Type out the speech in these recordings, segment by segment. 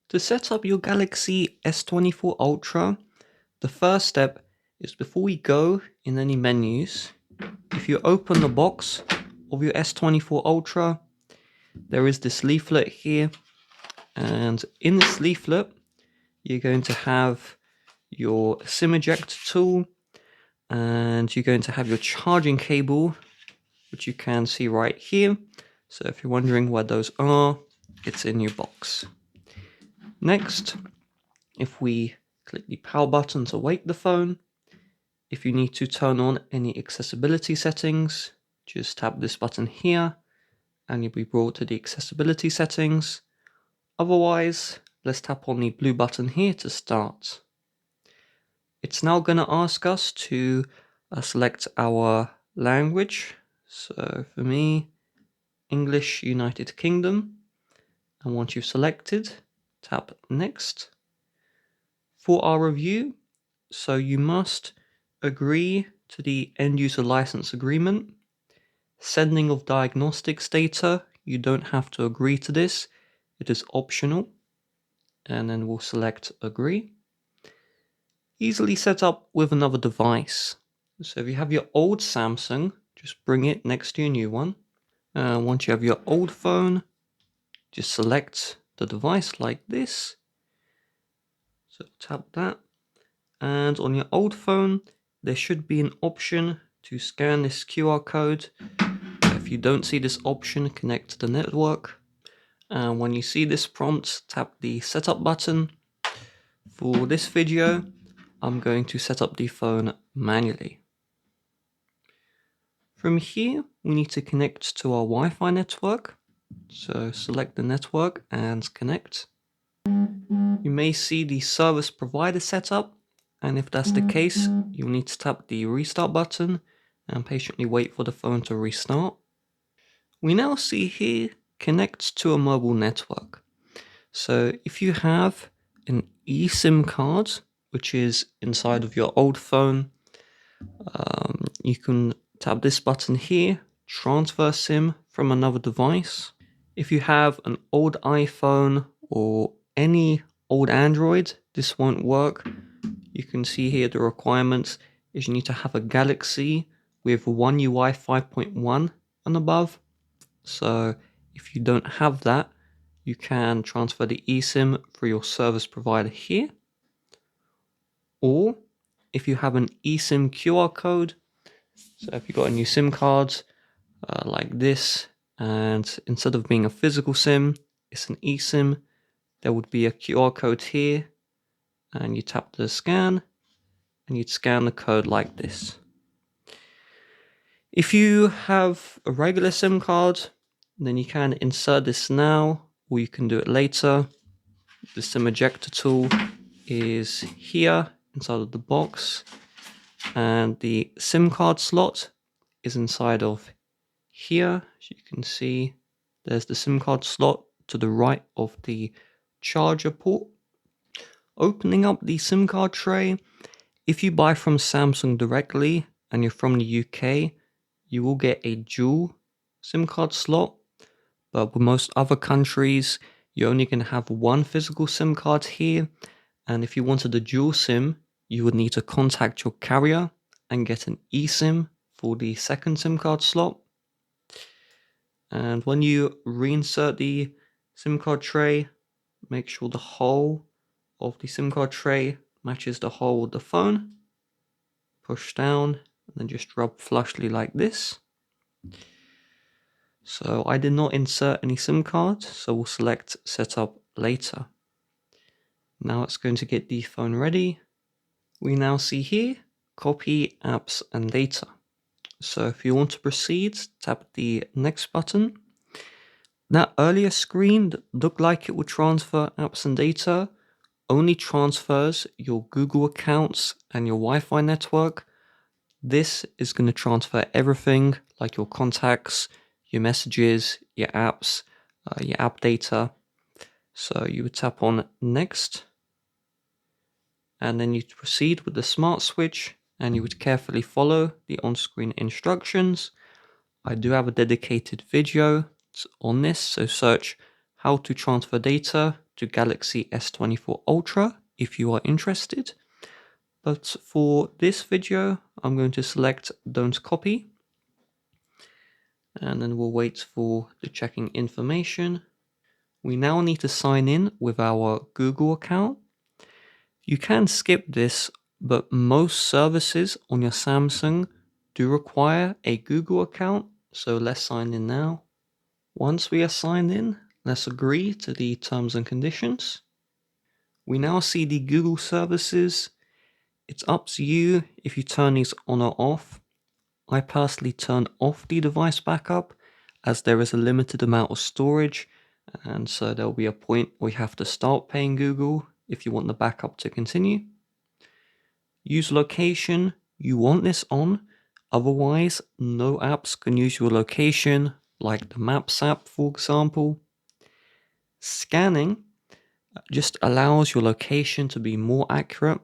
To set up your Galaxy S24 Ultra, the first step is before we go in any menus, if you open the box of your S24 Ultra, there is this leaflet here, and in this leaflet, you're going to have your SIM ejector tool, and you're going to have your charging cable, which you can see right here. So if you're wondering where those are, it's in your box. Next, if we click the power button to wake the phone, if you need to turn on any accessibility settings, just tap this button here and you'll be brought to the accessibility settings. Otherwise, let's tap on the blue button here to start. It's now going to ask us to select our language. So for me, English United Kingdom. And once you've selected, tap next. For our review, so you must agree to the end user license agreement. Sending of diagnostics data, you don't have to agree to this. It is optional. And then we'll select agree. Easily set up with another device. So if you have your old Samsung, just bring it next to your new one. Once you have your old phone, just select the device like this. So tap that. And on your old phone, there should be an option to scan this QR code. If you don't see this option, connect to the network. And when you see this prompt, tap the setup button. For this video, I'm going to set up the phone manually. From here, we need to connect to our Wi-Fi network. So select the network and connect. You may see the service provider setup, and if that's the case, you'll need to tap the restart button and patiently wait for the phone to restart. We now see here connect to a mobile network. So if you have an eSIM card, which is inside of your old phone, you can tap this button here, transfer SIM from another device. If you have an old iPhone or any old Android, this won't work. You can see here the requirements is you need to have a Galaxy with One UI 5.1 and above. So if you don't have that, you can transfer the eSIM through your service provider here. Or if you have an eSIM QR code, so if you've got a new SIM card like this, and instead of being a physical SIM, it's an eSIM, there would be a QR code here, and you tap the scan, and you'd scan the code like this. If you have a regular SIM card, then you can insert this now, or you can do it later. The SIM ejector tool is here inside of the box, and the SIM card slot is inside of here. As you can see, there's the SIM card slot to the right of the charger port. Opening up the SIM card tray, if you buy from Samsung directly and you're from the UK, you will get a dual SIM card slot, but with most other countries, you're only going to have one physical SIM card here, and if you wanted a dual SIM, you would need to contact your carrier and get an eSIM for the second SIM card slot. And when you reinsert the SIM card tray, make sure the hole of the SIM card tray matches the hole of the phone. Push down and then just rub flushly like this. So I did not insert any SIM card, so we'll select setup later. Now it's going to get the phone ready. We now see here, copy apps and data. So if you want to proceed, tap the next button. That earlier screen that looked like it would transfer apps and data only transfers your Google accounts and your Wi-Fi network. This is going to transfer everything like your contacts, your messages, your apps, your app data. So you would tap on next, and then you proceed with the smart switch, and you would carefully follow the on-screen instructions. I do have a dedicated video on this, so search how to transfer data to Galaxy S24 Ultra if you are interested. But for this video, I'm going to select Don't Copy. And then we'll wait for the checking information. We now need to sign in with our Google account. You can skip this, but most services on your Samsung do require a Google account, so let's sign in now. Once we are signed in, let's agree to the terms and conditions. We now see the Google services. It's up to you if you turn these on or off. I personally turn off the device backup as there is a limited amount of storage, and so there'll be a point where you have to start paying Google if you want the backup to continue. Use location, you want this on, otherwise no apps can use your location, like the Maps app for example. Scanning just allows your location to be more accurate.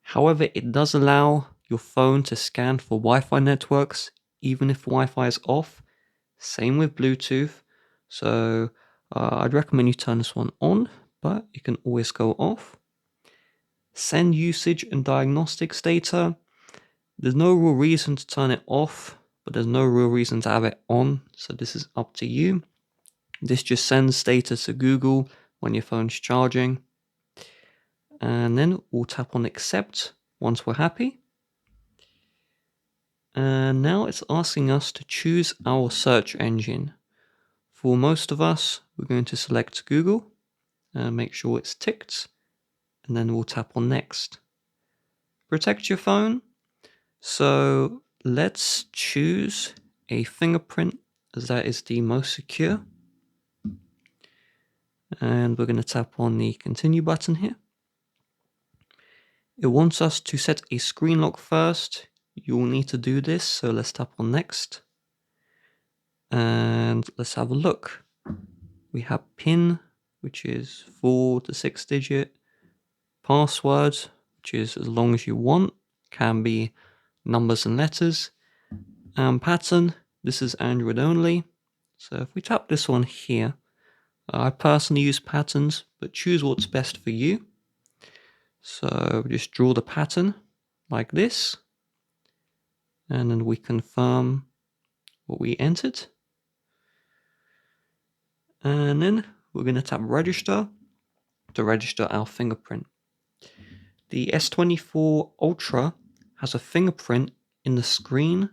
However, it does allow your phone to scan for Wi-Fi networks, even if Wi-Fi is off. Same with Bluetooth. So I'd recommend you turn this one on, but you can always go off. Send usage and diagnostics data. There's no real reason to turn it off, but there's no real reason to have it on. So this is up to you. This just sends data to Google when your phone's charging. And then we'll tap on accept once we're happy. And now it's asking us to choose our search engine. For most of us, we're going to select Google and make sure it's ticked. And then we'll tap on next. Protect your phone. So let's choose a fingerprint as that is the most secure. And we're going to tap on the continue button here. It wants us to set a screen lock first. You'll need to do this, so let's tap on next. And let's have a look. We have PIN, which is 4 to 6 digit. Password, which is as long as you want, can be numbers and letters. And pattern, this is Android only. So if we tap this one here, I personally use patterns, but choose what's best for you. So just draw the pattern like this, and then we confirm what we entered. And then we're going to tap register to register our fingerprint. The S24 Ultra has a fingerprint in the screen,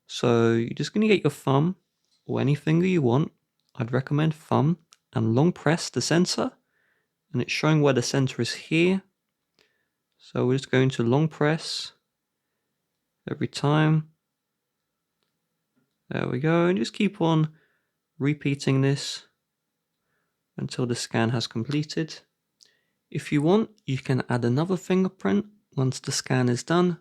so you're just going to get your thumb or any finger you want. I'd recommend thumb and long press the sensor, and it's showing where the sensor is here. So we're just going to long press every time. There we go, and just keep on repeating this until the scan has completed. If you want, you can add another fingerprint once the scan is done,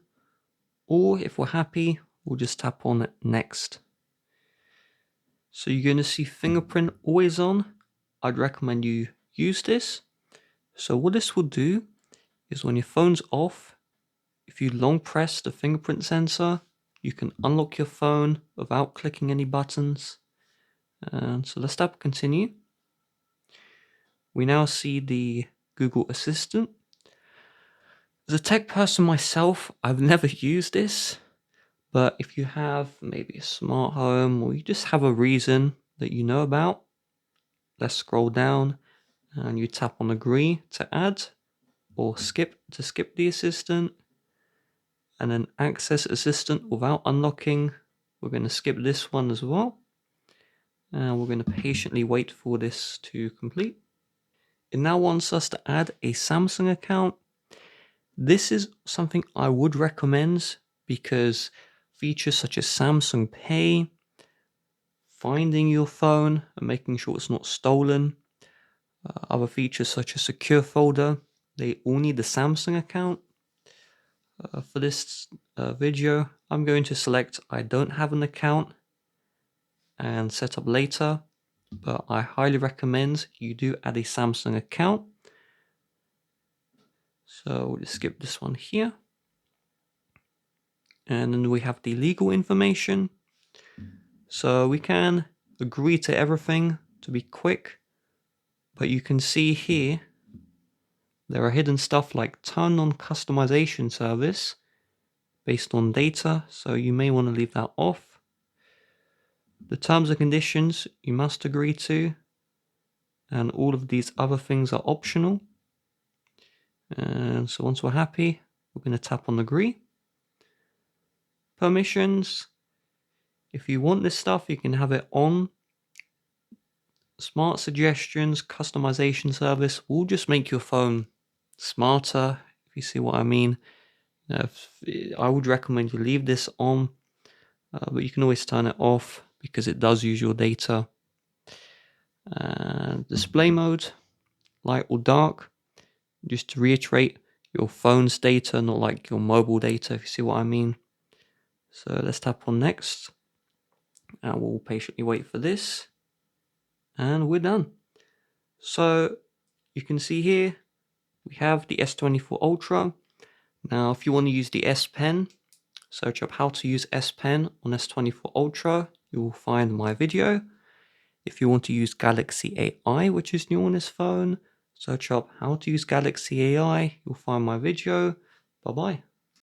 or if we're happy, we'll just tap on next. So you're going to see fingerprint always on. I'd recommend you use this. So what this will do is when your phone's off, if you long press the fingerprint sensor, you can unlock your phone without clicking any buttons. And so let's tap continue. We now see the Google Assistant. As a tech person myself, I've never used this, but if you have maybe a smart home or you just have a reason that you know about, let's scroll down and you tap on agree to add or skip to skip the assistant, and then access assistant without unlocking. We're going to skip this one as well, and we're going to patiently wait for this to complete. It now wants us to add a Samsung account. This is something I would recommend because features such as Samsung Pay, finding your phone and making sure it's not stolen, other features such as secure folder, they all need the Samsung account. For this video, I'm going to select I don't have an account and set up later, but I highly recommend you do add a Samsung account. So we'll just skip this one here. And then we have the legal information. So we can agree to everything to be quick, But you can see here there are hidden stuff like turn on customization service based on data, so you may want to leave that off. The terms and conditions you must agree to, and all of these other things are optional. And so once we're happy, we're going to tap on agree. Permissions, if you want this stuff, you can have it on. Smart suggestions, customization service will just make your phone smarter, if you see what I mean. I would recommend you leave this on, but you can always turn it off because it does use your data. Display mode, light or dark, just to reiterate, your phone's data, not like your mobile data, if you see what I mean. So let's tap on next, and we'll patiently wait for this, and we're done. So you can see here we have the S24 Ultra. Now if you want to use the S Pen, search up how to use S Pen on S24 Ultra, you will find my video. If you want to use Galaxy AI, which is new on this phone, search up how to use Galaxy AI, you'll find my video. Bye bye.